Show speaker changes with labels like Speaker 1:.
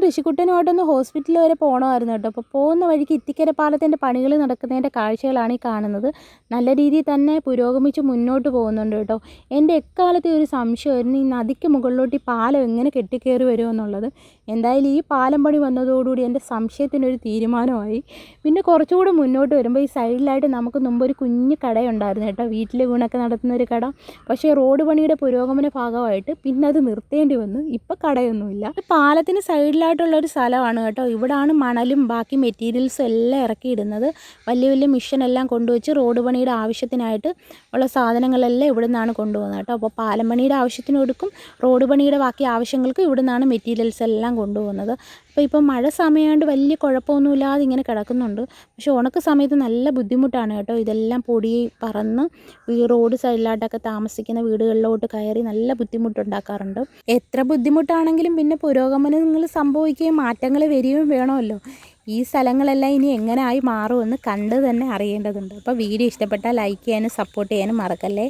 Speaker 1: ഋഷിക്കുട്ടനുമായിട്ടൊന്ന് hospital വരെ പോകണമായിരുന്നു കേട്ടോ. അപ്പോൾ പോകുന്ന വഴിക്ക് ഇത്തിക്കര പാലത്തിൻ്റെ പണികൾ നടക്കുന്നതിൻ്റെ കാഴ്ചകളാണ് ഈ കാണുന്നത്. നല്ല രീതിയിൽ തന്നെ പുരോഗമിച്ച് മുന്നോട്ട് പോകുന്നുണ്ട് കേട്ടോ. എൻ്റെ എക്കാലത്തെ ഒരു സംശയമായിരുന്നു ഈ നദിക്ക് മുകളിലോട്ട് ഈ പാലം എങ്ങനെ കെട്ടിക്കയറി വരുമെന്നുള്ളത്. എന്തായാലും ഈ പാലം പണി വന്നതോടുകൂടി എൻ്റെ സംശയത്തിനൊരു തീരുമാനമായി. പിന്നെ കുറച്ചുകൂടി മുന്നോട്ട് വരുമ്പോൾ ഈ സൈഡിലായിട്ട് നമുക്ക് മുമ്പ് ഒരു കുഞ്ഞു കടയുണ്ടായിരുന്നു കേട്ടോ, വീട്ടിൽ വീണൊക്കെ നടത്തുന്ന ഒരു കട. പക്ഷേ റോഡ് പണിയുടെ പുരോഗമന ഭാഗമായിട്ട് പിന്നെ അത് നിർത്തേണ്ടി വന്നു. ഇപ്പം കടയൊന്നുമില്ല. പാലത്തിന് സൈഡിലായിട്ടുള്ളൊരു സ്ഥലമാണ് കേട്ടോ. ഇവിടാണ് മണലും ബാക്കി മെറ്റീരിയൽസും എല്ലാം ഇറക്കിയിടുന്നത്. വലിയ വലിയ മിഷനെല്ലാം കൊണ്ടുവച്ച് റോഡ് പണിയുടെ ആവശ്യത്തിനായിട്ട് ഉള്ള സാധനങ്ങളെല്ലാം ഇവിടെ നിന്നാണ് കൊണ്ടുപോകുന്നത് കേട്ടോ. അപ്പോൾ പാലം പണിയുടെ ആവശ്യത്തിന് കൊടുക്കും, റോഡ് പണിയുടെ ബാക്കി ആവശ്യങ്ങൾക്ക് ഇവിടെ നിന്നാണ് മെറ്റീരിയൽസ് എല്ലാം കൊണ്ടുപോകുന്നത്. അപ്പോൾ ഇപ്പോൾ മഴ സമയമായിട്ട് വലിയ കുഴപ്പമൊന്നുമില്ലാതെ ഇങ്ങനെ കിടക്കുന്നുണ്ട്. പക്ഷേ ഉണക്ക സമയത്ത് നല്ല ബുദ്ധിമുട്ടാണ് കേട്ടോ. ഇതെല്ലാം പൊടി പറന്ന് ഈ റോഡ് സൈഡിലായിട്ടൊക്കെ താമസിക്കുന്ന വീടുകളിലോട്ട് കയറി നല്ല ബുദ്ധിമുട്ടുണ്ടാക്കാറുണ്ട്. എത്ര ബുദ്ധിമുട്ടാണെങ്കിലും പിന്നെ പുരോഗമനങ്ങൾ സംഭവിക്കുകയും മാറ്റങ്ങൾ വരികയും വേണമല്ലോ. ഈ സ്ഥലങ്ങളെല്ലാം ഇനി എങ്ങനെ ആയി മാറുമെന്ന് കണ്ട് തന്നെ അറിയേണ്ടതുണ്ട്. അപ്പോൾ വീഡിയോ ഇഷ്ടപ്പെട്ടാൽ ലൈക്ക് ചെയ്യാനും സപ്പോർട്ട് ചെയ്യാനും മറക്കല്ലേ.